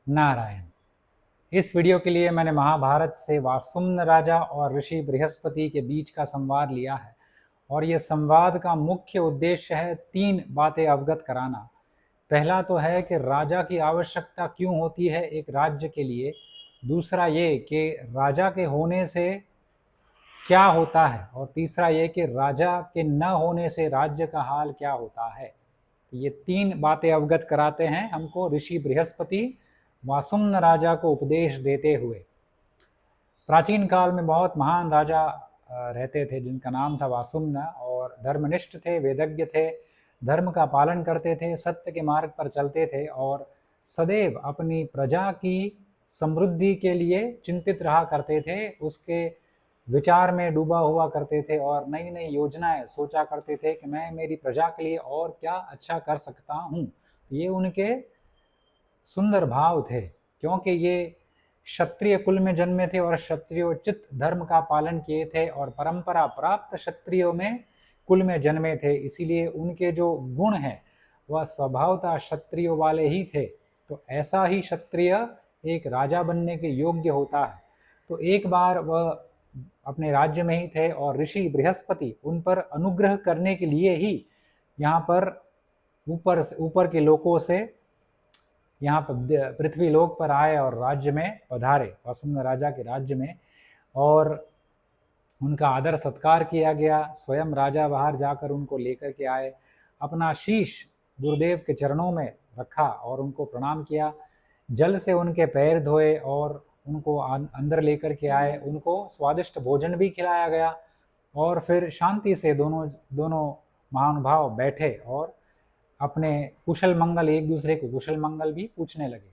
नारायण। इस वीडियो के लिए मैंने महाभारत से वासुम्न राजा और ऋषि बृहस्पति के बीच का संवाद लिया है और ये संवाद का मुख्य उद्देश्य है 3 बातें अवगत कराना। पहला तो है कि राजा की आवश्यकता क्यों होती है एक राज्य के लिए। दूसरा ये कि राजा के होने से क्या होता है और तीसरा ये कि राजा के न होने से राज्य का हाल क्या होता है। तो ये 3 बातें अवगत कराते हैं हमको ऋषि बृहस्पति वासुम्न राजा को उपदेश देते हुए। प्राचीन काल में बहुत महान राजा रहते थे जिनका नाम था वासुम्न, और धर्मनिष्ठ थे, वेदज्ञ थे, धर्म का पालन करते थे, सत्य के मार्ग पर चलते थे और सदैव अपनी प्रजा की समृद्धि के लिए चिंतित रहा करते थे। उसके विचार में डूबा हुआ करते थे और नई नई योजनाएं सोचा करते थे कि मैं मेरी प्रजा के लिए और क्या अच्छा कर सकता हूँ। ये उनके सुंदर भाव थे, क्योंकि ये क्षत्रिय कुल में जन्मे थे और क्षत्रियोचित धर्म का पालन किए थे और परंपरा प्राप्त क्षत्रियों में कुल में जन्मे थे। इसीलिए उनके जो गुण हैं वह स्वभावतः क्षत्रियों वाले ही थे। तो ऐसा ही क्षत्रिय एक राजा बनने के योग्य होता है। तो एक बार वह अपने राज्य में ही थे और ऋषि बृहस्पति उन पर अनुग्रह करने के लिए ही यहाँ पर ऊपर के लोकों से यहाँ पर पृथ्वी लोक पर आए और राज्य में पधारे, वासुम्न राजा के राज्य में, और उनका आदर सत्कार किया गया। स्वयं राजा बाहर जाकर उनको लेकर के आए, अपना शीश गुरुदेव के चरणों में रखा और उनको प्रणाम किया, जल से उनके पैर धोए और उनको अंदर लेकर के आए, उनको स्वादिष्ट भोजन भी खिलाया गया और फिर शांति से दोनों महानुभाव बैठे और अपने कुशल मंगल, एक दूसरे को कुशल मंगल भी पूछने लगे।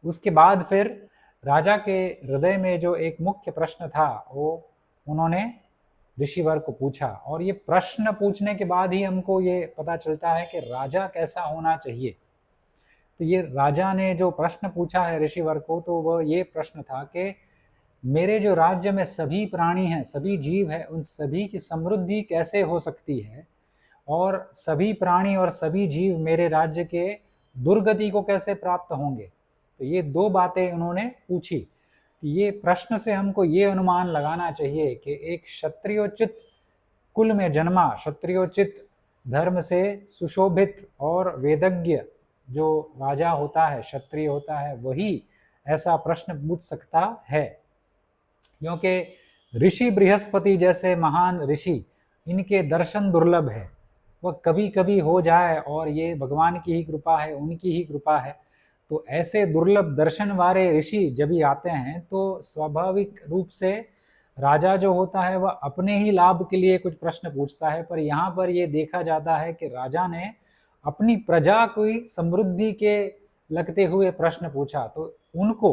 उसके बाद फिर राजा के हृदय में जो एक मुख्य प्रश्न था वो उन्होंने ऋषिवर को पूछा, और ये प्रश्न पूछने के बाद ही हमको ये पता चलता है कि राजा कैसा होना चाहिए। तो ये राजा ने जो प्रश्न पूछा है ऋषिवर को, तो वह ये प्रश्न था कि मेरे जो राज्य में सभी प्राणी हैं, सभी जीव हैं, उन सभी की समृद्धि कैसे हो सकती है और सभी प्राणी और सभी जीव मेरे राज्य के दुर्गति को कैसे प्राप्त होंगे। तो ये 2 बातें उन्होंने पूछी। ये प्रश्न से हमको ये अनुमान लगाना चाहिए कि एक क्षत्रियोचित कुल में जन्मा, क्षत्रियोचित धर्म से सुशोभित और वेदज्ञ जो राजा होता है, क्षत्रिय होता है, वही ऐसा प्रश्न पूछ सकता है। क्योंकि ऋषि बृहस्पति जैसे महान ऋषि, इनके दर्शन दुर्लभ है। वह कभी कभी हो जाए और ये भगवान की ही कृपा है, उनकी ही कृपा है। तो ऐसे दुर्लभ दर्शन वाले ऋषि जब भी आते हैं तो स्वाभाविक रूप से राजा जो होता है वह अपने ही लाभ के लिए कुछ प्रश्न पूछता है। पर यहाँ पर ये देखा जाता है कि राजा ने अपनी प्रजा की समृद्धि के लगते हुए प्रश्न पूछा। तो उनको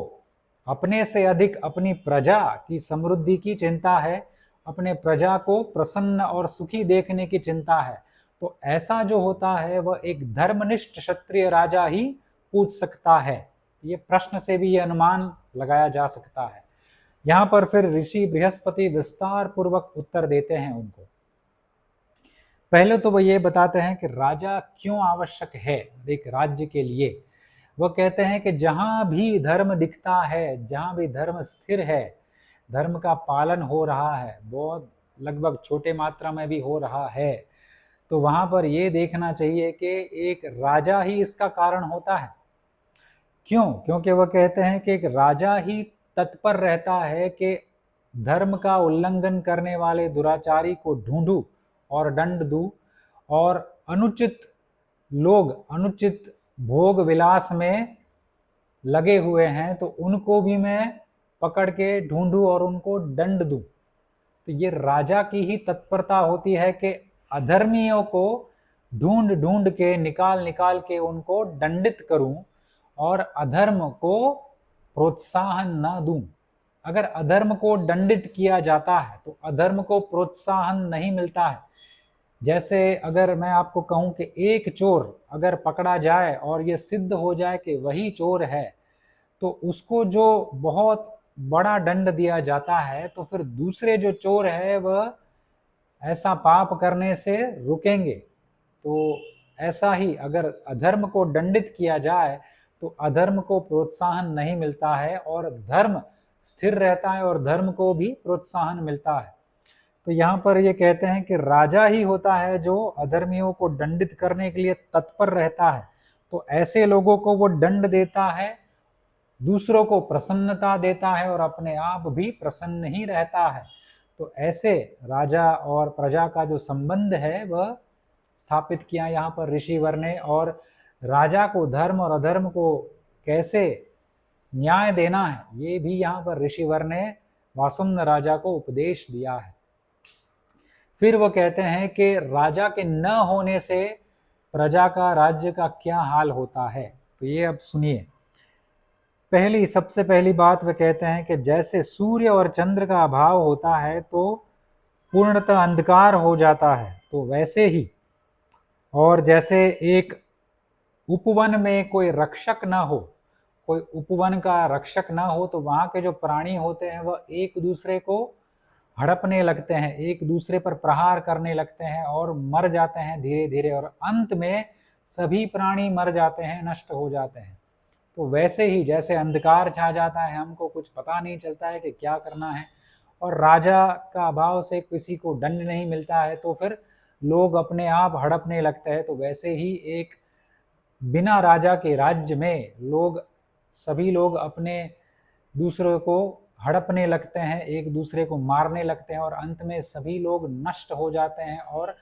अपने से अधिक अपनी प्रजा की समृद्धि की चिंता है, अपने प्रजा को प्रसन्न और सुखी देखने की चिंता है। तो ऐसा जो होता है वह एक धर्मनिष्ठ क्षत्रिय राजा ही पूछ सकता है। ये प्रश्न से भी ये अनुमान लगाया जा सकता है। यहाँ पर फिर ऋषि बृहस्पति विस्तार पूर्वक उत्तर देते हैं उनको। पहले तो वो ये बताते हैं कि राजा क्यों आवश्यक है एक राज्य के लिए। वो कहते हैं कि जहां भी धर्म दिखता है, जहां भी धर्म स्थिर है, धर्म का पालन हो रहा है, बहुत लगभग छोटे मात्रा में भी हो रहा है, तो वहां पर ये देखना चाहिए कि एक राजा ही इसका कारण होता है। क्यों? क्योंकि वह कहते हैं कि एक राजा ही तत्पर रहता है कि धर्म का उल्लंघन करने वाले दुराचारी को ढूंढूं और दंड दूं, और अनुचित लोग अनुचित भोग विलास में लगे हुए हैं तो उनको भी मैं पकड़ के ढूंढूं और उनको दंड दूं। तो ये राजा की ही तत्परता होती है कि अधर्मियों को ढूंढ ढूंढ के निकाल निकाल के उनको दंडित करूं और अधर्म को प्रोत्साहन न दूं। अगर अधर्म को दंडित किया जाता है तो अधर्म को प्रोत्साहन नहीं मिलता है। जैसे अगर मैं आपको कहूं कि एक चोर अगर पकड़ा जाए और ये सिद्ध हो जाए कि वही चोर है, तो उसको जो बहुत बड़ा दंड दिया जाता है, तो फिर दूसरे जो चोर है वह ऐसा पाप करने से रुकेंगे। तो ऐसा ही अगर अधर्म को दंडित किया जाए तो अधर्म को प्रोत्साहन नहीं मिलता है और धर्म स्थिर रहता है और धर्म को भी प्रोत्साहन मिलता है। तो यहाँ पर ये कहते हैं कि राजा ही होता है जो अधर्मियों को दंडित करने के लिए तत्पर रहता है, तो ऐसे लोगों को वो दंड देता है, दूसरों को प्रसन्नता देता है और अपने आप भी प्रसन्न ही रहता है। तो ऐसे राजा और प्रजा का जो संबंध है वह स्थापित किया यहाँ पर ऋषिवर ने, और राजा को धर्म और अधर्म को कैसे न्याय देना है ये भी यहाँ पर ऋषिवर ने वासुम्न राजा को उपदेश दिया है। फिर वो कहते हैं कि राजा के न होने से प्रजा का, राज्य का क्या हाल होता है। तो ये अब सुनिए। सबसे पहली बात वे कहते हैं कि जैसे सूर्य और चंद्र का अभाव होता है तो पूर्णतः अंधकार हो जाता है, तो वैसे ही, और जैसे एक उपवन में कोई रक्षक ना हो, कोई उपवन का रक्षक ना हो, तो वहां के जो प्राणी होते हैं वह एक दूसरे को हड़पने लगते हैं, एक दूसरे पर प्रहार करने लगते हैं और मर जाते हैं धीरे धीरे, और अंत में सभी प्राणी मर जाते हैं, नष्ट हो जाते हैं। तो वैसे ही जैसे अंधकार छा जाता है, हमको कुछ पता नहीं चलता है कि क्या करना है, और राजा का अभाव से किसी को दंड नहीं मिलता है, तो फिर लोग अपने आप हड़पने लगते हैं। तो वैसे ही एक बिना राजा के राज्य में सभी लोग अपने दूसरों को हड़पने लगते हैं, एक दूसरे को मारने लगते हैं, और अंत में सभी लोग नष्ट हो जाते हैं और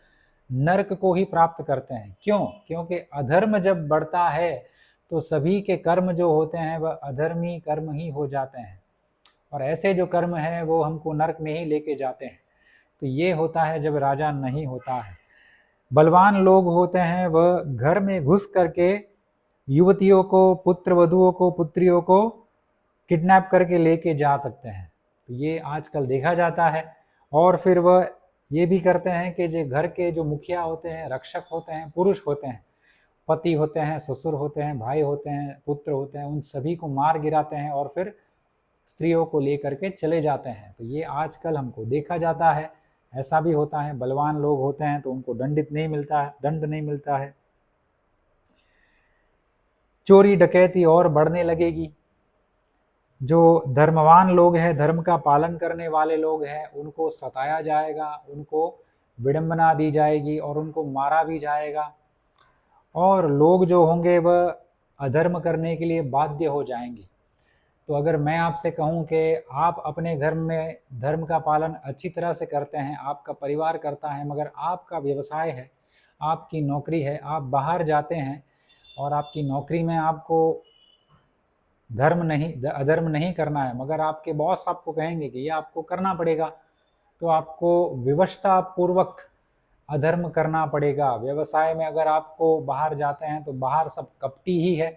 नरक को ही प्राप्त करते हैं। क्यों? क्योंकि अधर्म जब बढ़ता है तो सभी के कर्म जो होते हैं वह अधर्मी कर्म ही हो जाते हैं, और ऐसे जो कर्म हैं वो हमको नरक में ही लेके जाते हैं। तो ये होता है जब राजा नहीं होता है। बलवान लोग होते हैं वह घर में घुस करके युवतियों को, पुत्र वधुओं को, पुत्रियों को किडनैप करके लेके जा सकते हैं। तो ये आजकल देखा जाता है। और फिर वह ये भी करते हैं कि जो घर के जो मुखिया होते हैं, रक्षक होते हैं, पुरुष होते हैं, पति होते हैं, ससुर होते हैं, भाई होते हैं, पुत्र होते हैं, उन सभी को मार गिराते हैं और फिर स्त्रियों को लेकर के चले जाते हैं। तो ये आजकल हमको देखा जाता है, ऐसा भी होता है। बलवान लोग होते हैं तो उनको दंड नहीं मिलता है। चोरी डकैती और बढ़ने लगेगी। जो धर्मवान लोग हैं, धर्म का पालन करने वाले लोग हैं, उनको सताया जाएगा, उनको विडंबना दी जाएगी और उनको मारा भी जाएगा, और लोग जो होंगे वह अधर्म करने के लिए बाध्य हो जाएंगे। तो अगर मैं आपसे कहूं कि आप अपने घर में धर्म का पालन अच्छी तरह से करते हैं, आपका परिवार करता है, मगर आपका व्यवसाय है, आपकी नौकरी है, आप बाहर जाते हैं और आपकी नौकरी में आपको अधर्म नहीं करना है, मगर आपके बॉस आपको कहेंगे कि ये आपको करना पड़ेगा, तो आपको विवशता पूर्वक अधर्म करना पड़ेगा। व्यवसाय में अगर आपको बाहर जाते हैं तो बाहर सब कपटी ही है,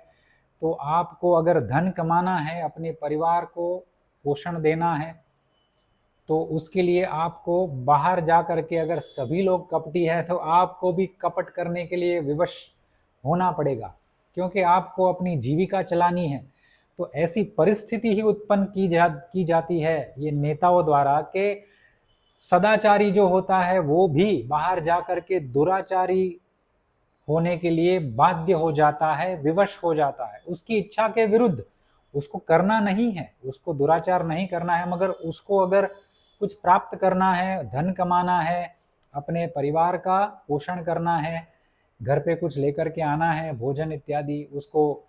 तो आपको अगर धन कमाना है, अपने परिवार को पोषण देना है, तो उसके लिए आपको बाहर जा करके, अगर सभी लोग कपटी है तो आपको भी कपट करने के लिए विवश होना पड़ेगा, क्योंकि आपको अपनी जीविका चलानी है। तो ऐसी परिस्थिति ही उत्पन्न की जाती है ये नेताओं द्वारा कि सदाचारी जो होता है वो भी बाहर जा करके दुराचारी होने के लिए बाध्य हो जाता है, विवश हो जाता है, उसकी इच्छा के विरुद्ध। उसको करना नहीं है, उसको दुराचार नहीं करना है, मगर उसको अगर कुछ प्राप्त करना है, धन कमाना है, अपने परिवार का पोषण करना है, घर पे कुछ लेकर के आना है, भोजन इत्यादि, उसको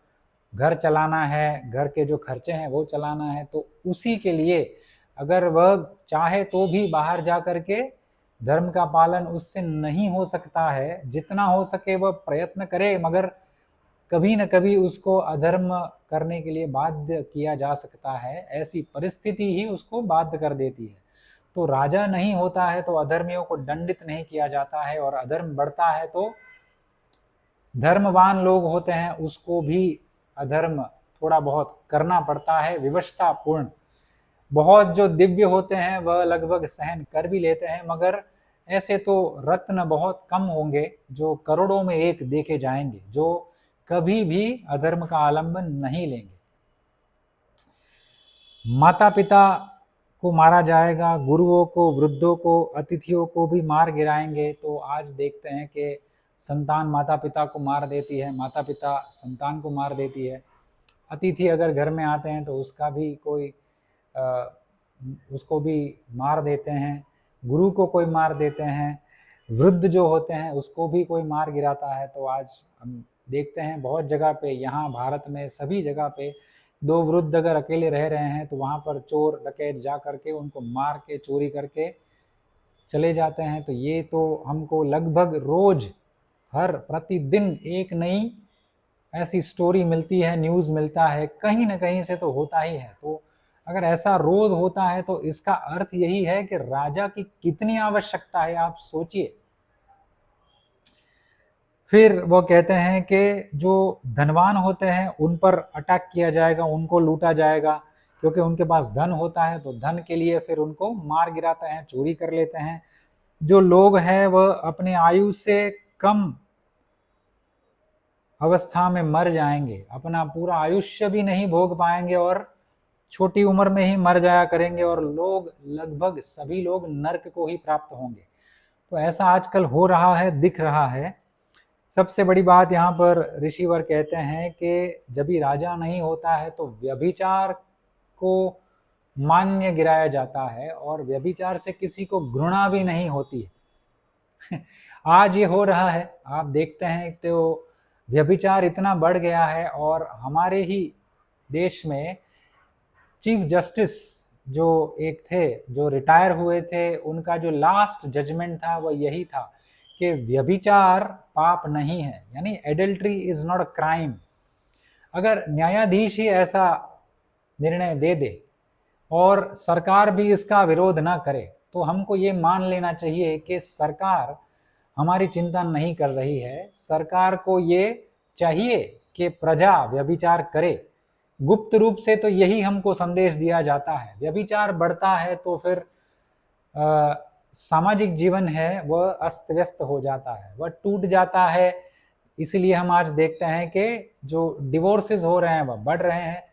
घर चलाना है, घर के जो खर्चे हैं वो चलाना है, तो उसी के लिए अगर वह चाहे तो भी बाहर जा करके धर्म का पालन उससे नहीं हो सकता है, जितना हो सके वह प्रयत्न करे, मगर कभी न कभी उसको अधर्म करने के लिए बाध्य किया जा सकता है। ऐसी परिस्थिति ही उसको बाध्य कर देती है। तो राजा नहीं होता है तो अधर्मियों को दंडित नहीं किया जाता है, और अधर्म बढ़ता है तो धर्मवान लोग होते हैं उसको भी अधर्म थोड़ा बहुत करना पड़ता है, विवशता पूर्ण। बहुत जो दिव्य होते हैं वह लगभग सहन कर भी लेते हैं, मगर ऐसे तो रत्न बहुत कम होंगे जो करोड़ों में एक देखे जाएंगे, जो कभी भी अधर्म का आलंबन नहीं लेंगे। माता पिता को मारा जाएगा, गुरुओं को, वृद्धों को, अतिथियों को भी मार गिराएंगे। तो आज देखते हैं कि संतान माता पिता को मार देती है, माता पिता संतान को मार देती है। अतिथि अगर घर में आते हैं तो उसका भी कोई उसको भी मार देते हैं, गुरु को कोई मार देते हैं, वृद्ध जो होते हैं उसको भी कोई मार गिराता है। तो आज हम देखते हैं बहुत जगह पे, यहाँ भारत में सभी जगह पे दो वृद्ध अगर अकेले रह रहे हैं तो वहाँ पर चोर डकैत जा करके उनको मार के चोरी करके चले जाते हैं। तो ये तो हमको लगभग रोज हर प्रतिदिन एक नई ऐसी स्टोरी मिलती है, न्यूज़ मिलता है, कहीं ना कहीं से तो होता ही है। तो अगर ऐसा रोज होता है तो इसका अर्थ यही है कि राजा की कितनी आवश्यकता है, आप सोचिए। फिर वो कहते हैं कि जो धनवान होते हैं उन पर अटैक किया जाएगा, उनको लूटा जाएगा, क्योंकि उनके पास धन होता है तो धन के लिए फिर उनको मार गिराते हैं, चोरी कर लेते हैं। जो लोग हैं वह अपने आयु से कम अवस्था में मर जाएंगे, अपना पूरा आयुष्य भी नहीं भोग पाएंगे और छोटी उम्र में ही मर जाया करेंगे, और लोग लगभग सभी लोग नर्क को ही प्राप्त होंगे। तो ऐसा आजकल हो रहा है, दिख रहा है। सबसे बड़ी बात यहाँ पर ऋषिवर कहते हैं कि जब भी राजा नहीं होता है तो व्यभिचार को मान्य गिराया जाता है और व्यभिचार से किसी को घृणा भी नहीं होती है। आज ये हो रहा है, आप देखते हैं तो व्यभिचार इतना बढ़ गया है, और हमारे ही देश में चीफ जस्टिस जो एक थे, जो रिटायर हुए थे, उनका जो लास्ट जजमेंट था वो यही था कि व्यभिचार पाप नहीं है, यानी adultery is not a crime. अगर न्यायाधीश ही ऐसा निर्णय दे दे और सरकार भी इसका विरोध ना करे तो हमको ये मान लेना चाहिए कि सरकार हमारी चिंता नहीं कर रही है। सरकार को ये चाहिए कि प्रजा व्यभिचार करे। गुप्त रूप से तो यही हमको संदेश दिया जाता है। व्यभिचार बढ़ता है तो फिर सामाजिक जीवन है वह अस्त व्यस्त हो जाता है, वह टूट जाता है। इसलिए हम आज देखते हैं कि जो डिवोर्सेस हो रहे हैं वह बढ़ रहे हैं।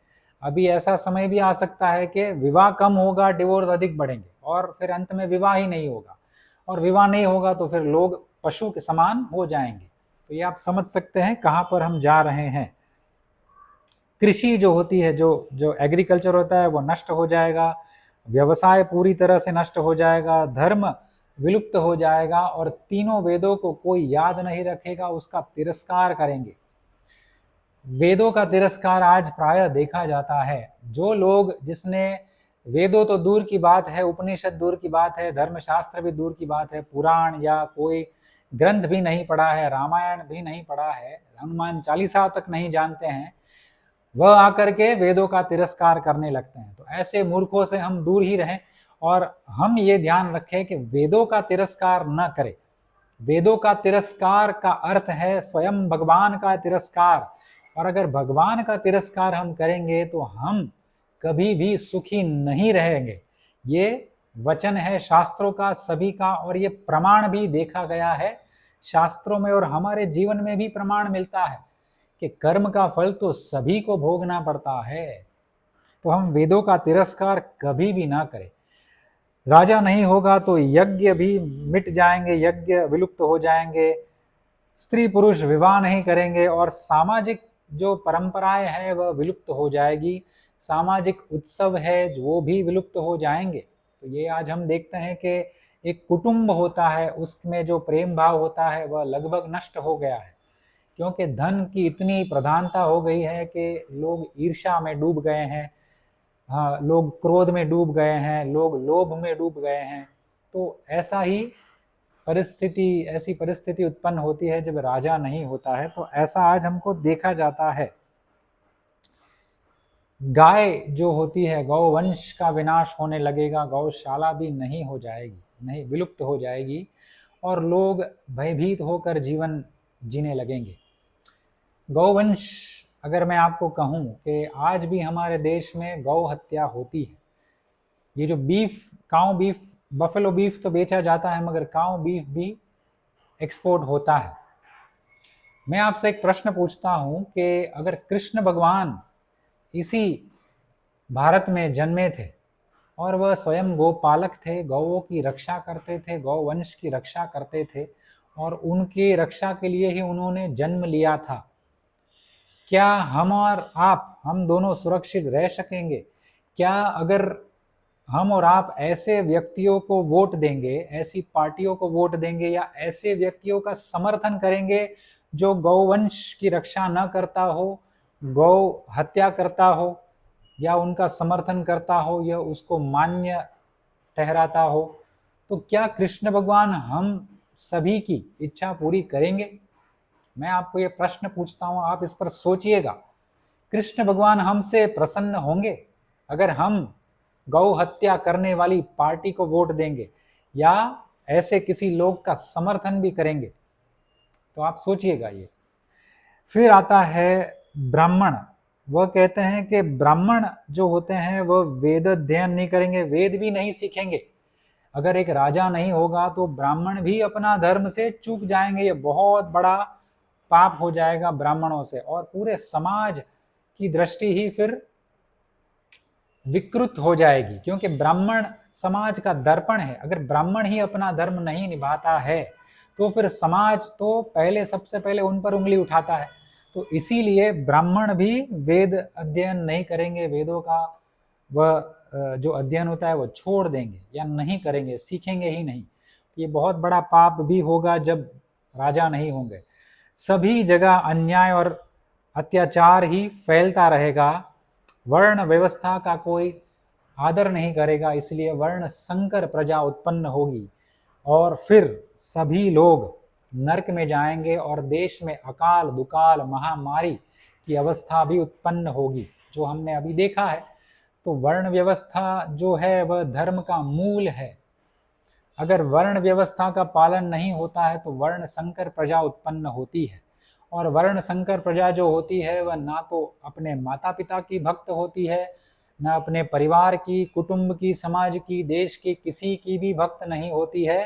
अभी ऐसा समय भी आ सकता है कि विवाह कम होगा, डिवोर्स अधिक बढ़ेंगे, और फिर अंत में विवाह ही नहीं होगा, और विवाह नहीं होगा तो फिर लोग पशु के समान हो जाएंगे। तो ये आप समझ सकते हैं कहाँ पर हम जा रहे हैं। कृषि जो होती है, जो जो एग्रीकल्चर होता है वो नष्ट हो जाएगा, व्यवसाय पूरी तरह से नष्ट हो जाएगा, धर्म विलुप्त हो जाएगा, और तीनों वेदों को कोई याद नहीं रखेगा, उसका तिरस्कार करेंगे। वेदों का तिरस्कार आज प्रायः देखा जाता है। जो लोग, जिसने वेदों तो दूर की बात है, उपनिषद दूर की बात है, धर्मशास्त्र भी दूर की बात है, पुराण या कोई ग्रंथ भी नहीं पढ़ा है, रामायण भी नहीं पढ़ा है, हनुमान चालीसा तक नहीं जानते हैं, वह आकर के वेदों का तिरस्कार करने लगते हैं। तो ऐसे मूर्खों से हम दूर ही रहें, और हम ये ध्यान रखें कि वेदों का तिरस्कार न करें। वेदों का तिरस्कार का अर्थ है स्वयं भगवान का तिरस्कार, और अगर भगवान का तिरस्कार हम करेंगे तो हम कभी भी सुखी नहीं रहेंगे। ये वचन है शास्त्रों का, सभी का, और ये प्रमाण भी देखा गया है शास्त्रों में, और हमारे जीवन में भी प्रमाण मिलता है कि कर्म का फल तो सभी को भोगना पड़ता है। तो हम वेदों का तिरस्कार कभी भी ना करें। राजा नहीं होगा तो यज्ञ भी मिट जाएंगे, यज्ञ विलुप्त हो जाएंगे, स्त्री पुरुष विवाह नहीं करेंगे, और सामाजिक जो परंपराएं हैं वह विलुप्त हो जाएगी, सामाजिक उत्सव है वो भी विलुप्त हो जाएंगे। तो ये आज हम देखते हैं कि एक कुटुंब होता है, उसमें जो प्रेम भाव होता है वह लगभग नष्ट हो गया है, क्योंकि धन की इतनी प्रधानता हो गई है कि लोग ईर्ष्या में डूब गए हैं, हाँ, लोग क्रोध में डूब गए हैं, लोग लोभ में डूब गए हैं। तो ऐसी परिस्थिति उत्पन्न होती है जब राजा नहीं होता है। तो ऐसा आज हमको देखा जाता है। गाय जो होती है, गौवंश का विनाश होने लगेगा, गौशाला भी नहीं हो जाएगी, नहीं, विलुप्त हो जाएगी, और लोग भयभीत होकर जीवन जीने लगेंगे। गौवंश, अगर मैं आपको कहूं कि आज भी हमारे देश में गौ हत्या होती है। ये जो बीफ, काऊ बीफ, बफेलो बीफ तो बेचा जाता है, मगर काऊ बीफ भी एक्सपोर्ट होता है। मैं आपसे एक प्रश्न पूछता हूं कि अगर कृष्ण भगवान इसी भारत में जन्मे थे और वह स्वयं गोपालक थे, गौओं की रक्षा करते थे, गौवंश की रक्षा करते थे, और उनकी रक्षा के लिए ही उन्होंने जन्म लिया था, क्या हम और आप, हम दोनों सुरक्षित रह सकेंगे? क्या अगर हम और आप ऐसे व्यक्तियों को वोट देंगे, ऐसी पार्टियों को वोट देंगे या ऐसे व्यक्तियों का समर्थन करेंगे जो गौवंश की रक्षा न करता हो, गौ हत्या करता हो या उनका समर्थन करता हो या उसको मान्य ठहराता हो, तो क्या कृष्ण भगवान हम सभी की इच्छा पूरी करेंगे? मैं आपको ये प्रश्न पूछता हूं, आप इस पर सोचिएगा। कृष्ण भगवान हमसे प्रसन्न होंगे अगर हम गौ हत्या करने वाली पार्टी को वोट देंगे या ऐसे किसी लोग का समर्थन भी करेंगे? तो आप सोचिएगा ये। फिर आता है ब्राह्मण। वह कहते हैं कि ब्राह्मण जो होते हैं वह वेद अध्ययन नहीं करेंगे, वेद भी नहीं सीखेंगे। अगर एक राजा नहीं होगा तो ब्राह्मण भी अपना धर्म से चूक जाएंगे। ये बहुत बड़ा पाप हो जाएगा ब्राह्मणों से, और पूरे समाज की दृष्टि ही फिर विकृत हो जाएगी, क्योंकि ब्राह्मण समाज का दर्पण है। अगर ब्राह्मण ही अपना धर्म नहीं निभाता है तो फिर समाज तो पहले, सबसे पहले उन पर उंगली उठाता है। तो इसीलिए ब्राह्मण भी वेद अध्ययन नहीं करेंगे, वेदों का वह जो अध्ययन होता है वो छोड़ देंगे या नहीं करेंगे, सीखेंगे ही नहीं। ये बहुत बड़ा पाप भी होगा जब राजा नहीं होंगे। सभी जगह अन्याय और अत्याचार ही फैलता रहेगा। वर्ण व्यवस्था का कोई आदर नहीं करेगा, इसलिए वर्ण संकर प्रजा उत्पन्न होगी और फिर सभी लोग नरक में जाएंगे और देश में अकाल दुकाल महामारी की अवस्था भी उत्पन्न होगी, जो हमने अभी देखा है। तो वर्ण व्यवस्था जो है वह धर्म का मूल है। अगर वर्ण व्यवस्था का पालन नहीं होता है तो वर्ण संकर प्रजा उत्पन्न होती है, और वर्ण संकर प्रजा जो होती है वह ना तो अपने माता पिता की भक्त होती है, ना अपने परिवार की, कुटुंब की, समाज की, देश की, किसी की भी भक्त नहीं होती है।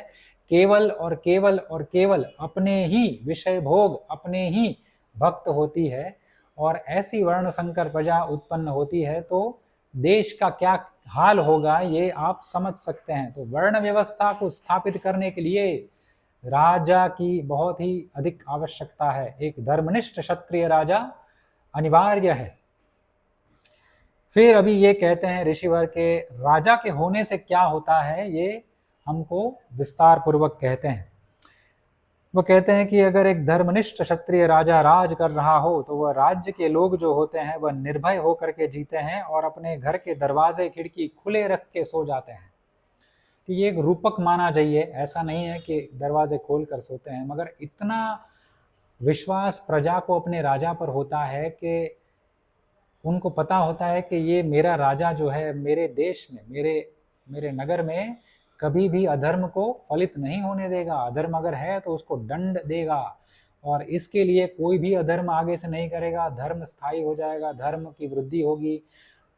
केवल और केवल और केवल अपने ही विषय भोग, अपने ही भक्त होती है। और ऐसी वर्ण संकर प्रजा उत्पन्न होती है तो देश का क्या हाल होगा ये आप समझ सकते हैं। तो वर्ण व्यवस्था को स्थापित करने के लिए राजा की बहुत ही अधिक आवश्यकता है। एक धर्मनिष्ठ क्षत्रिय राजा अनिवार्य है। फिर अभी ये कहते हैं ऋषिवर के राजा के होने से क्या होता है, ये हमको विस्तार पूर्वक कहते हैं। वो कहते हैं कि अगर एक धर्मनिष्ठ क्षत्रिय राजा राज कर रहा हो तो वह राज्य के लोग जो होते हैं वह निर्भय होकर के जीते हैं और अपने घर के दरवाजे खिड़की खुले रख के सो जाते हैं। तो ये एक रूपक माना चाहिए, ऐसा नहीं है कि दरवाजे खोल कर सोते हैं, मगर इतना विश्वास प्रजा को अपने राजा पर होता है कि उनको पता होता है कि ये मेरा राजा जो है मेरे देश में, मेरे नगर में कभी भी अधर्म को फलित नहीं होने देगा। अधर्म अगर है तो उसको दंड देगा, और इसके लिए कोई भी अधर्म आगे से नहीं करेगा। धर्म स्थायी हो जाएगा, धर्म की वृद्धि होगी।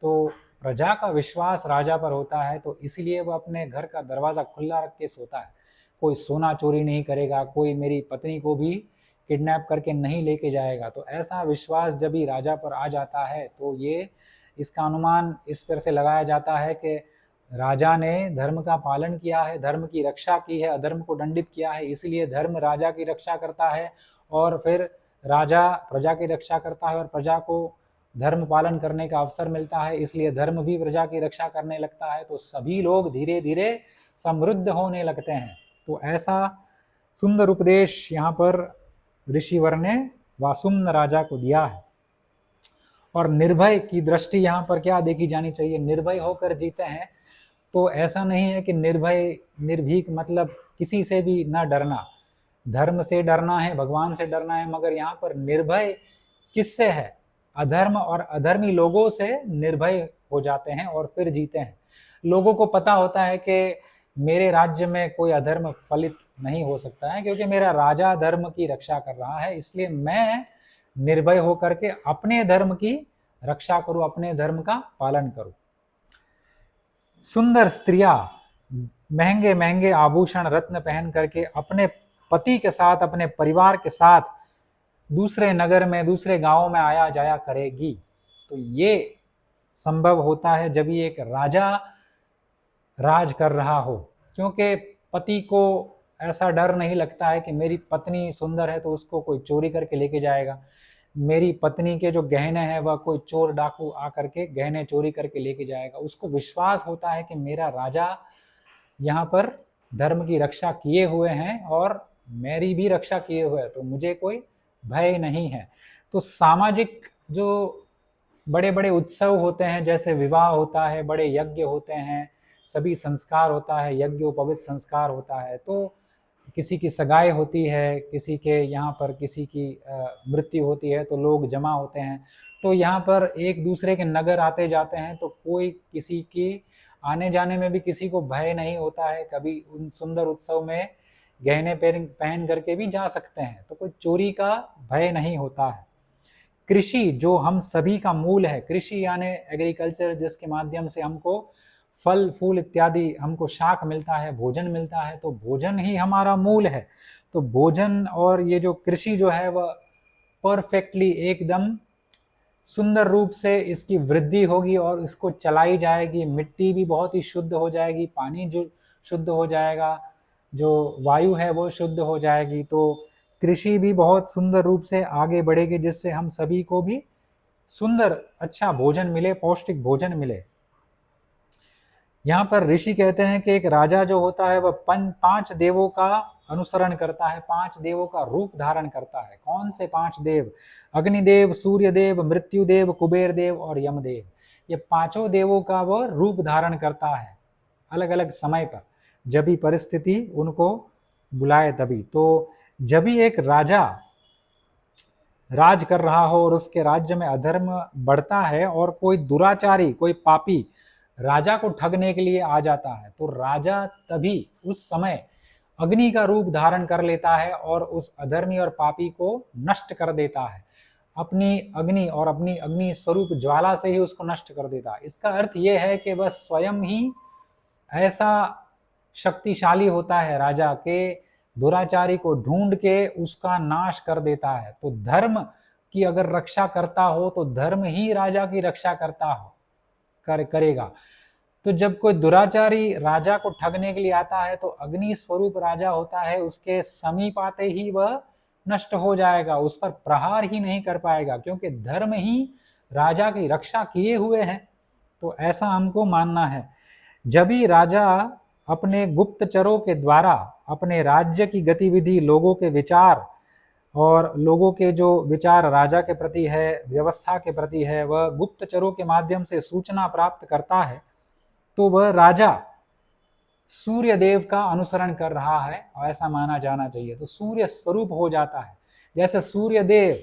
तो प्रजा का विश्वास राजा पर होता है, तो इसलिए वह अपने घर का दरवाज़ा खुला रख के सोता है। कोई सोना चोरी नहीं करेगा, कोई मेरी पत्नी को भी किडनैप करके नहीं लेके जाएगा। तो ऐसा विश्वास जब भी राजा पर आ जाता है तो ये इसका अनुमान इस पर से लगाया जाता है कि राजा ने धर्म का पालन किया है, धर्म की रक्षा की है, अधर्म को दंडित किया है, इसलिए धर्म राजा की रक्षा करता है और फिर राजा प्रजा की रक्षा करता है और प्रजा को धर्म पालन करने का अवसर मिलता है, इसलिए धर्म भी प्रजा की रक्षा करने लगता है। तो सभी लोग धीरे धीरे समृद्ध होने लगते हैं। तो ऐसा सुंदर उपदेश यहाँ पर ऋषिवर ने वासुम्न राजा को दिया है। और निर्भय की दृष्टि यहाँ पर क्या देखी जानी चाहिए? निर्भय होकर जीते हैं तो ऐसा नहीं है कि निर्भय निर्भीक मतलब किसी से भी ना डरना, धर्म से डरना है, भगवान से डरना है, मगर यहाँ पर निर्भय किससे है? अधर्म और अधर्मी लोगों से निर्भय हो जाते हैं और फिर जीते हैं। लोगों को पता होता है कि मेरे राज्य में कोई अधर्म फलित नहीं हो सकता है क्योंकि मेरा राजा धर्म की रक्षा कर रहा है, इसलिए मैं निर्भय होकर के अपने धर्म की रक्षा करूं, अपने धर्म का पालन करूं। सुंदर स्त्रियां महंगे महंगे आभूषण रत्न पहन करके अपने पति के साथ, अपने परिवार के साथ दूसरे नगर में, दूसरे गांव में आया जाया करेगी। तो ये संभव होता है जब ही एक राजा राज कर रहा हो, क्योंकि पति को ऐसा डर नहीं लगता है कि मेरी पत्नी सुंदर है तो उसको कोई चोरी करके लेके जाएगा। मेरी पत्नी के जो गहने हैं वह कोई चोर डाकू आकर के गहने चोरी करके लेके जाएगा। उसको विश्वास होता है कि मेरा राजा यहाँ पर धर्म की रक्षा किए हुए हैं और मेरी भी रक्षा किए हुए हैं, तो मुझे कोई भय नहीं है। तो सामाजिक जो बड़े बड़े उत्सव होते हैं, जैसे विवाह होता है, बड़े यज्ञ होते हैं, सभी संस्कार होता है, यज्ञोपवीत संस्कार होता है, तो किसी की सगाई होती है, किसी के यहाँ पर किसी की मृत्यु होती है, तो लोग जमा होते हैं। तो यहाँ पर एक दूसरे के नगर आते जाते हैं, तो कोई किसी की आने जाने में भी किसी को भय नहीं होता है। कभी उन सुंदर उत्सव में गहने पहन करके भी जा सकते हैं, तो कोई चोरी का भय नहीं होता है। कृषि जो हम सभी का मूल है, कृषि यानी एग्रीकल्चर, जिसके माध्यम से हमको फल फूल इत्यादि हमको शाक मिलता है, भोजन मिलता है, तो भोजन ही हमारा मूल है। तो भोजन और ये जो कृषि जो है वह परफेक्टली एकदम सुंदर रूप से इसकी वृद्धि होगी और इसको चलाई जाएगी। मिट्टी भी बहुत ही शुद्ध हो जाएगी, पानी जो शुद्ध हो जाएगा, जो वायु है वो शुद्ध हो जाएगी। तो कृषि भी बहुत सुंदर रूप से आगे बढ़ेगी, जिससे हम सभी को भी सुंदर अच्छा भोजन मिले, पौष्टिक भोजन मिले। यहाँ पर ऋषि कहते हैं कि एक राजा जो होता है वह 5 देवों का अनुसरण करता है, 5 देवों का रूप धारण करता है। कौन से 5 देव? अग्निदेव, सूर्यदेव, मृत्युदेव, कुबेर देव और यमदेव। ये 5 देवों का वह रूप धारण करता है अलग अलग समय पर, जब भी परिस्थिति उनको बुलाए तभी। तो जब भी एक राजा राज कर रहा हो और उसके राज्य में अधर्म बढ़ता है और कोई दुराचारी, कोई पापी राजा को ठगने के लिए आ जाता है, तो राजा तभी उस समय अग्नि का रूप धारण कर लेता है और उस अधर्मी और पापी को नष्ट कर देता है। अपनी अग्नि और अपनी अग्नि स्वरूप ज्वाला से ही उसको नष्ट कर देता है। इसका अर्थ यह है कि वह स्वयं ही ऐसा शक्तिशाली होता है राजा के दुराचारी को ढूंढ के उसका नाश कर देता है। तो धर्म की अगर रक्षा करता हो तो धर्म ही राजा की रक्षा करेगा। तो जब कोई दुराचारी राजा को ठगने के लिए आता है तो अग्नि स्वरूप राजा होता है, उसके समीप आते ही वह नष्ट हो जाएगा, उस पर प्रहार ही नहीं कर पाएगा, क्योंकि धर्म ही राजा की रक्षा किए हुए हैं। तो ऐसा हमको मानना है। जब भी राजा अपने गुप्तचरों के द्वारा अपने राज्य की गतिविधि, लोगों के विचार और लोगों के जो विचार राजा के प्रति है, व्यवस्था के प्रति है, वह गुप्तचरों के माध्यम से सूचना प्राप्त करता है, तो वह राजा सूर्य देव का अनुसरण कर रहा है, ऐसा माना जाना चाहिए। तो सूर्य स्वरूप हो जाता है। जैसे सूर्य देव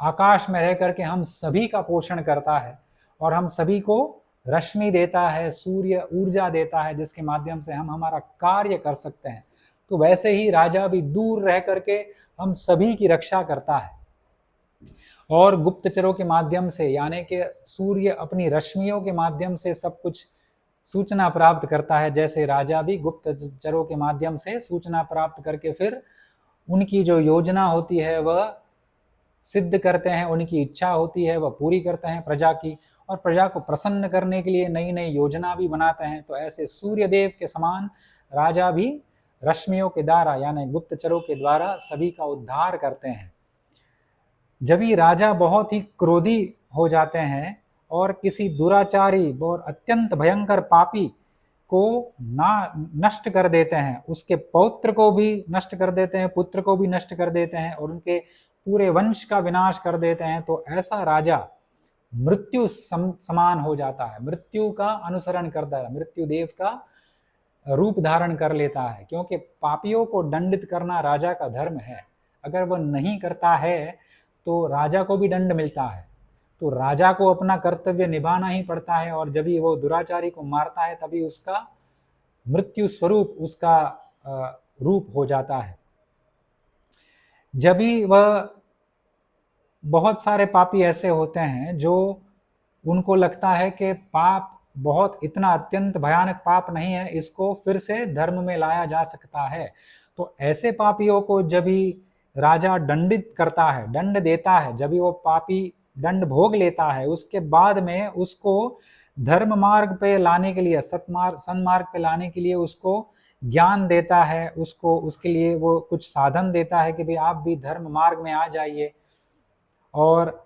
आकाश में रह करके हम सभी का पोषण करता है और हम सभी को रश्मि देता है, सूर्य ऊर्जा देता है, जिसके माध्यम से हम हमारा कार्य कर सकते हैं। तो वैसे ही राजा भी दूर रह करके हम सभी की रक्षा करता है और गुप्तचरों के माध्यम से, यानी कि सूर्य अपनी रश्मियों के माध्यम से सब कुछ सूचना प्राप्त करता है। जैसे राजा भी गुप्तचरों के माध्यम से सूचना प्राप्त करके फिर उनकी जो योजना होती है वह सिद्ध करते हैं, उनकी इच्छा होती है वह पूरी करते हैं प्रजा की, और प्रजा को प्रसन्न करने के लिए नई नई योजना भी बनाते हैं। तो ऐसे सूर्यदेव के समान राजा भी रश्मियों के द्वारा यानी गुप्तचरों के द्वारा सभी का उद्धार करते हैं। जब भी राजा बहुत ही क्रोधी हो जाते हैं और किसी दुराचारी और अत्यंत भयंकर पापी को नष्ट कर देते हैं, उसके पौत्र को भी नष्ट कर देते हैं, पुत्र को भी नष्ट कर देते हैं और उनके पूरे वंश का विनाश कर देते हैं, तो ऐसा राजा मृत्यु समान हो जाता है, मृत्यु का अनुसरण करता है, मृत्यु देव का रूप धारण कर लेता है। क्योंकि पापियों को दंडित करना राजा का धर्म है। अगर वह नहीं करता है तो राजा को भी दंड मिलता है। तो राजा को अपना कर्तव्य निभाना ही पड़ता है, और जब भी वो दुराचारी को मारता है तभी उसका मृत्यु स्वरूप उसका रूप हो जाता है। जब भी वह बहुत सारे पापी ऐसे होते हैं जो उनको लगता है कि पाप बहुत इतना अत्यंत भयानक पाप नहीं है, इसको फिर से धर्म में लाया जा सकता है। तो ऐसे पापियों को जब भी राजा दंडित करता है, दंड देता है, जब भी वो पापी दंड भोग लेता है, उसके बाद में उसको धर्म मार्ग पे लाने के लिए, सन्मार्ग पे लाने के लिए उसको ज्ञान देता है, उसको उसके लिए वो कुछ साधन देता है कि भाई आप भी धर्म मार्ग में आ जाइए। और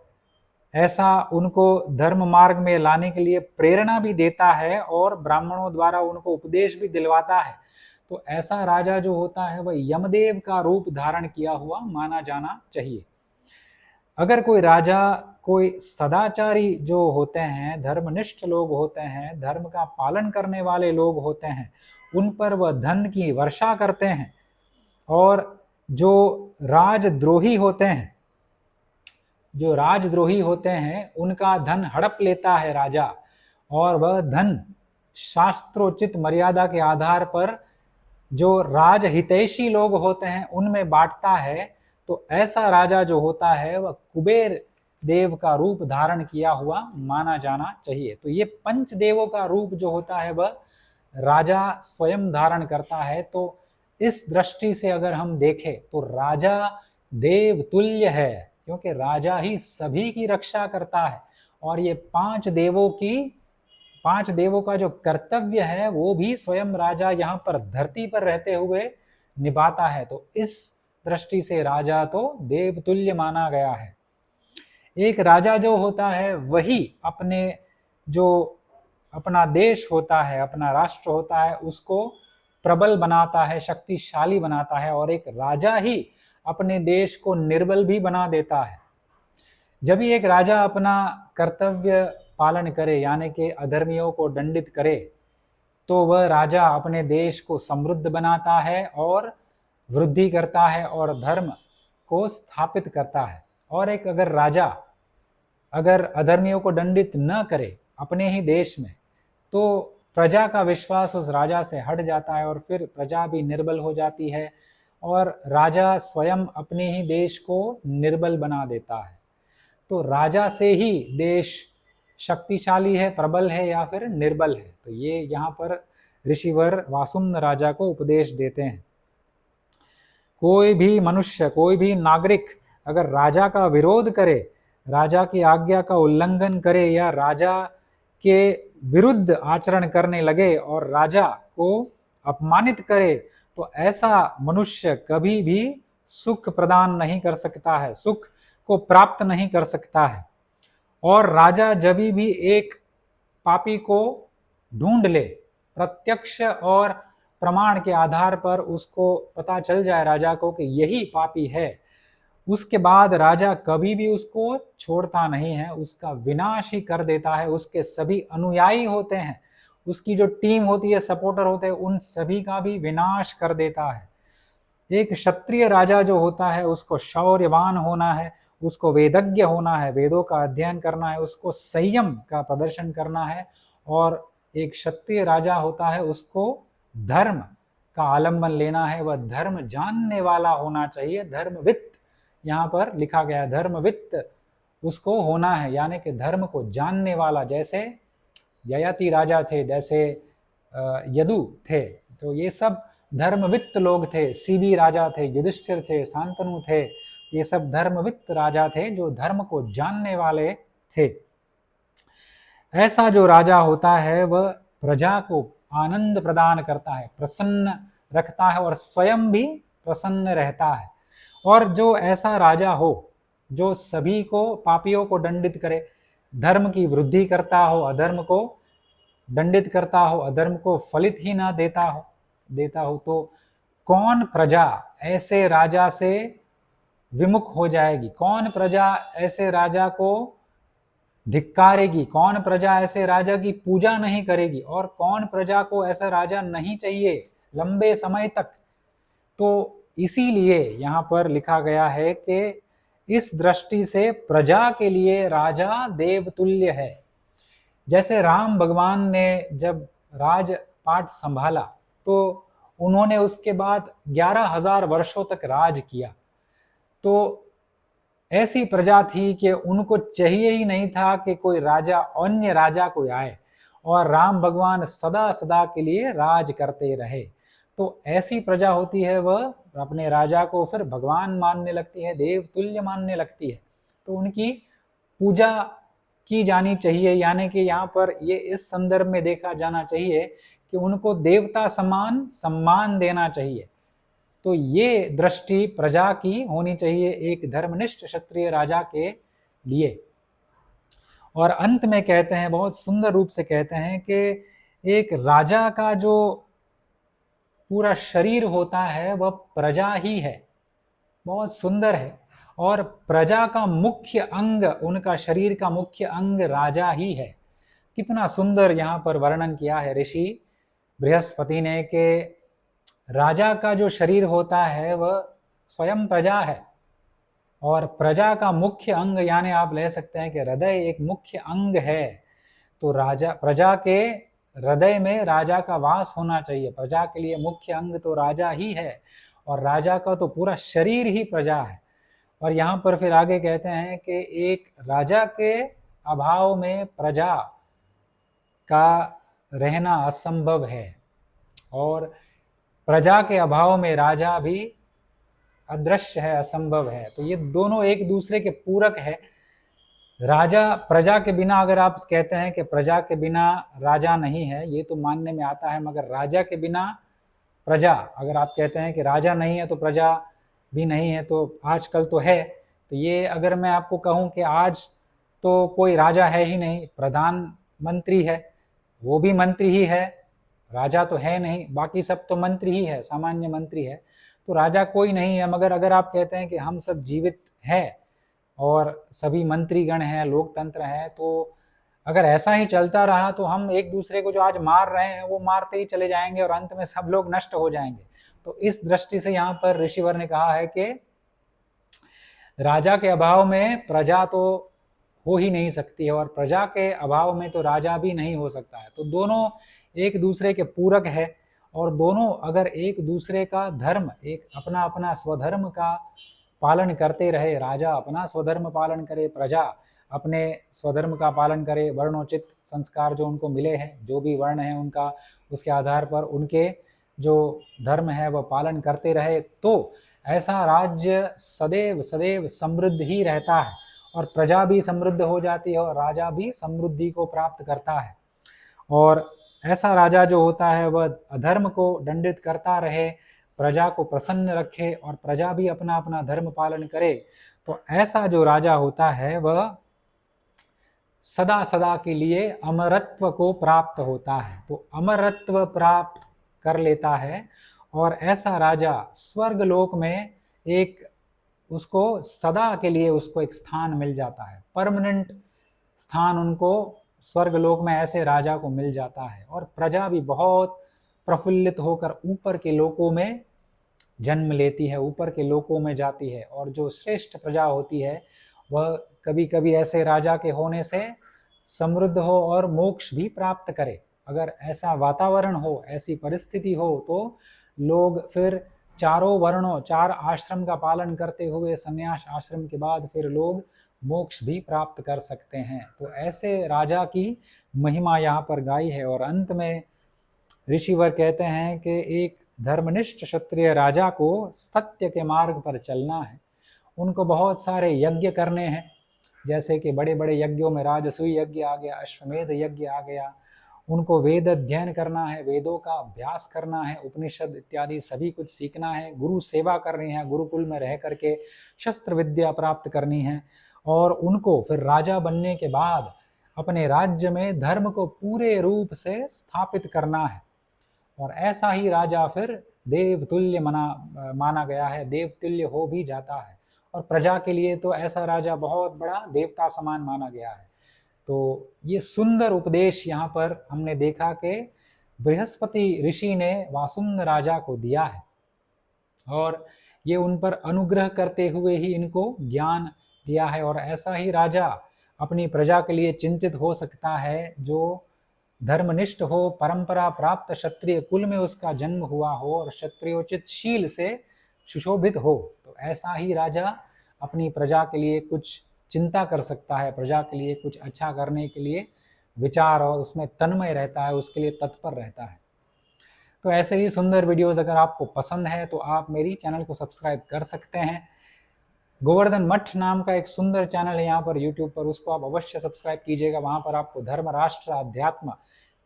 ऐसा उनको धर्म मार्ग में लाने के लिए प्रेरणा भी देता है और ब्राह्मणों द्वारा उनको उपदेश भी दिलवाता है। तो ऐसा राजा जो होता है वह यमदेव का रूप धारण किया हुआ माना जाना चाहिए। अगर कोई राजा, कोई सदाचारी जो होते हैं, धर्मनिष्ठ लोग होते हैं, धर्म का पालन करने वाले लोग होते हैं, उन पर वह धन की वर्षा करते हैं, और जो राजद्रोही होते हैं, जो राजद्रोही होते हैं उनका धन हड़प लेता है राजा, और वह धन शास्त्रोचित मर्यादा के आधार पर जो राजहितैषी लोग होते हैं उनमें बांटता है, तो ऐसा राजा जो होता है वह कुबेर देव का रूप धारण किया हुआ माना जाना चाहिए। तो ये पंचदेवों का रूप जो होता है वह राजा स्वयं धारण करता है। तो इस दृष्टि से अगर हम देखें तो राजा देव तुल्य है, क्योंकि राजा ही सभी की रक्षा करता है, और ये पांच देवों का जो कर्तव्य है वो भी स्वयं राजा यहाँ पर धरती पर रहते हुए निभाता है। तो इस दृष्टि से राजा तो देवतुल्य माना गया है। एक राजा जो होता है वही अपना देश होता है, अपना राष्ट्र होता है, उसको प्रबल बनाता है, शक्तिशाली बनाता है, और एक राजा ही अपने देश को निर्बल भी बना देता है। जब भी एक राजा अपना कर्तव्य पालन करे, यानी कि अधर्मियों को दंडित करे, तो वह राजा अपने देश को समृद्ध बनाता है और वृद्धि करता है और धर्म को स्थापित करता है। और एक अगर राजा अगर अधर्मियों को दंडित न करे अपने ही देश में, तो प्रजा का विश्वास उस राजा से हट जाता है और फिर प्रजा भी निर्बल हो जाती है, और राजा स्वयं अपने ही देश को निर्बल बना देता है। तो राजा से ही देश शक्तिशाली है, प्रबल है या फिर निर्बल है। तो ये यहाँ पर ऋषिवर वासुम्न राजा को उपदेश देते हैं। कोई भी मनुष्य, कोई भी नागरिक अगर राजा का विरोध करे, राजा की आज्ञा का उल्लंघन करे या राजा के विरुद्ध आचरण करने लगे और राजा को अपमानित करे, तो ऐसा मनुष्य कभी भी सुख प्रदान नहीं कर सकता है, सुख को प्राप्त नहीं कर सकता है। और राजा जब भी एक पापी को ढूंढ ले, प्रत्यक्ष और प्रमाण के आधार पर उसको पता चल जाए राजा को कि यही पापी है, उसके बाद राजा कभी भी उसको छोड़ता नहीं है, उसका विनाश ही कर देता है। उसके सभी अनुयायी होते हैं, उसकी जो टीम होती है, सपोर्टर होते हैं, उन सभी का भी विनाश कर देता है। एक क्षत्रिय राजा जो होता है उसको शौर्यवान होना है, उसको वेदज्ञ होना है, वेदों का अध्ययन करना है, उसको संयम का प्रदर्शन करना है, और एक क्षत्रिय राजा होता है उसको धर्म का आलंबन लेना है, वह धर्म जानने वाला होना चाहिए। धर्मवित्त यहाँ पर लिखा गया, धर्मवित्त उसको होना है, यानी कि धर्म को जानने वाला। जैसे ययाति राजा थे, जैसे यदु थे, तो ये सब धर्मवित्त लोग थे। सीबी राजा थे, युधिष्ठिर थे, शांतनु थे, ये सब धर्मवित्त राजा थे जो धर्म को जानने वाले थे। ऐसा जो राजा होता है वह प्रजा को आनंद प्रदान करता है, प्रसन्न रखता है और स्वयं भी प्रसन्न रहता है। और जो ऐसा राजा हो जो सभी को, पापियों को दंडित करे, धर्म की वृद्धि करता हो, अधर्म को दंडित करता हो, अधर्म को फलित ही ना देता हो, तो कौन प्रजा ऐसे राजा से विमुख हो जाएगी? कौन प्रजा ऐसे राजा को धिक्कारेगी? कौन प्रजा ऐसे राजा की पूजा नहीं करेगी? और कौन प्रजा को ऐसा राजा नहीं चाहिए लंबे समय तक? तो इसीलिए यहाँ पर लिखा गया है कि इस दृष्टि से प्रजा के लिए राजा देवतुल्य है। जैसे राम भगवान ने जब राजपाट संभाला तो उन्होंने उसके बाद 11,000 वर्षों तक राज किया। तो ऐसी प्रजा थी कि उनको चाहिए ही नहीं था कि कोई राजा, अन्य राजा कोई आए, और राम भगवान सदा सदा के लिए राज करते रहे। तो ऐसी प्रजा होती है, वह अपने राजा को फिर भगवान मानने लगती है, देव तुल्य मानने लगती है। तो उनकी पूजा की जानी चाहिए, यानी कि यहाँ पर ये इस संदर्भ में देखा जाना चाहिए कि उनको देवता समान सम्मान देना चाहिए। तो ये दृष्टि प्रजा की होनी चाहिए एक धर्मनिष्ठ क्षत्रिय राजा के लिए। और अंत में कहते हैं, बहुत सुंदर रूप से कहते हैं कि एक राजा का जो पूरा शरीर होता है वह प्रजा ही है। बहुत सुंदर है। और प्रजा का मुख्य अंग, उनका शरीर का मुख्य अंग राजा ही है। कितना सुंदर यहाँ पर वर्णन किया है ऋषि बृहस्पति ने कि राजा का जो शरीर होता है वह स्वयं प्रजा है, और प्रजा का मुख्य अंग यानी आप ले सकते हैं कि हृदय एक मुख्य अंग है। तो राजा, प्रजा के हृदय में राजा का वास होना चाहिए। प्रजा के लिए मुख्य अंग तो राजा ही है, और राजा का तो पूरा शरीर ही प्रजा है। और यहाँ पर फिर आगे कहते हैं कि एक राजा के अभाव में प्रजा का रहना असंभव है, और प्रजा के अभाव में राजा भी अदृश्य है, असंभव है। तो ये दोनों एक दूसरे के पूरक है। राजा, प्रजा के बिना, अगर आप कहते हैं कि प्रजा के बिना राजा नहीं है, ये तो मानने में आता है, मगर राजा के बिना प्रजा, अगर आप कहते हैं कि राजा नहीं है तो प्रजा भी नहीं है, तो आजकल तो है। तो ये अगर मैं आपको कहूँ कि आज तो कोई राजा है ही नहीं, प्रधानमंत्री है, वो भी मंत्री ही है, राजा तो है नहीं, बाकी सब तो मंत्री ही है, सामान्य मंत्री है, तो राजा कोई नहीं है। मगर अगर आप कहते हैं कि हम सब जीवित हैं और सभी मंत्रीगण हैं, लोकतंत्र है, तो अगर ऐसा ही चलता रहा तो हम एक दूसरे को जो आज मार रहे हैं वो मारते ही चले जाएंगे और अंत में सब लोग नष्ट हो जाएंगे। तो इस दृष्टि से यहाँ पर ऋषिवर ने कहा है कि राजा के अभाव में प्रजा तो हो ही नहीं सकती है, और प्रजा के अभाव में तो राजा भी नहीं हो सकता है। तो दोनों एक दूसरे के पूरक है, और दोनों अगर एक दूसरे का धर्म, एक अपना अपना स्वधर्म का पालन करते रहे, राजा अपना स्वधर्म पालन करे, प्रजा अपने स्वधर्म का पालन करे, वर्णोचित संस्कार जो उनको मिले हैं, जो भी वर्ण है उनका, उसके आधार पर उनके जो धर्म है वह पालन करते रहे, तो ऐसा राज्य सदैव सदैव समृद्ध ही रहता है, और प्रजा भी समृद्ध हो जाती है और राजा भी समृद्धि को प्राप्त करता है। और ऐसा राजा जो होता है वह अधर्म को दंडित करता रहे, प्रजा को प्रसन्न रखे, और प्रजा भी अपना अपना धर्म पालन करे। तो ऐसा जो राजा होता है वह सदा सदा के लिए अमरत्व को प्राप्त होता है। तो अमरत्व प्राप्त कर लेता है, और ऐसा राजा स्वर्ग लोक में एक, उसको सदा के लिए उसको एक स्थान मिल जाता है, परमानेंट स्थान उनको स्वर्ग लोक में ऐसे राजा को मिल जाता है। और प्रजा भी बहुत प्रफुल्लित होकर ऊपर के लोकों में जन्म लेती है, ऊपर के लोकों में जाती है, और जो श्रेष्ठ प्रजा होती है वह कभी कभी ऐसे राजा के होने से समृद्ध हो और मोक्ष भी प्राप्त करे। अगर ऐसा वातावरण हो, ऐसी परिस्थिति हो, तो लोग फिर चारों वर्णों, चार आश्रम का पालन करते हुए संन्यास आश्रम के बाद फिर लोग मोक्ष भी प्राप्त कर सकते हैं। तो ऐसे राजा की महिमा यहाँ पर गाई है। और अंत में ऋषिवर कहते हैं कि एक धर्मनिष्ठ क्षत्रिय राजा को सत्य के मार्ग पर चलना है, उनको बहुत सारे यज्ञ करने हैं, जैसे कि बड़े बड़े यज्ञों में राजसूय यज्ञ आ गया, अश्वमेध यज्ञ आ गया, उनको वेद अध्ययन करना है, वेदों का अभ्यास करना है, उपनिषद इत्यादि सभी कुछ सीखना है, गुरु सेवा करनी है, गुरुकुल में रह करके शस्त्र विद्या प्राप्त करनी है, और उनको फिर राजा बनने के बाद अपने राज्य में धर्म को पूरे रूप से स्थापित करना है। और ऐसा ही राजा फिर देवतुल्य माना गया है, देवतुल्य हो भी जाता है, और प्रजा के लिए तो ऐसा राजा बहुत बड़ा देवता समान माना गया है। तो ये सुंदर उपदेश यहाँ पर हमने देखा कि बृहस्पति ऋषि ने वासुन्द राजा को दिया है, और ये उन पर अनुग्रह करते हुए ही इनको ज्ञान दिया है। और ऐसा ही राजा अपनी प्रजा के लिए चिंतित हो सकता है जो धर्मनिष्ठ हो, परंपरा प्राप्त क्षत्रिय कुल में उसका जन्म हुआ हो, और क्षत्रियोचित शील से सुशोभित हो। तो ऐसा ही राजा अपनी प्रजा के लिए कुछ चिंता कर सकता है, प्रजा के लिए कुछ अच्छा करने के लिए विचार, और उसमें तन्मय रहता है, उसके लिए तत्पर रहता है। तो ऐसे ही सुंदर वीडियोस अगर आपको पसंद है तो आप मेरी चैनल को सब्सक्राइब कर सकते हैं। गोवर्धन मठ नाम का एक सुंदर चैनल है यहाँ पर यूट्यूब पर, उसको आप अवश्य सब्सक्राइब कीजिएगा। वहाँ पर आपको धर्म, राष्ट्र, अध्यात्म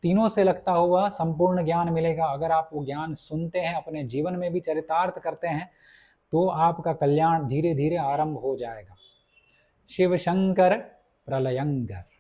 तीनों से लगता हुआ संपूर्ण ज्ञान मिलेगा। अगर आप वो ज्ञान सुनते हैं, अपने जीवन में भी चरितार्थ करते हैं, तो आपका कल्याण धीरे धीरे आरंभ हो जाएगा। शिव शंकर प्रलयंकर।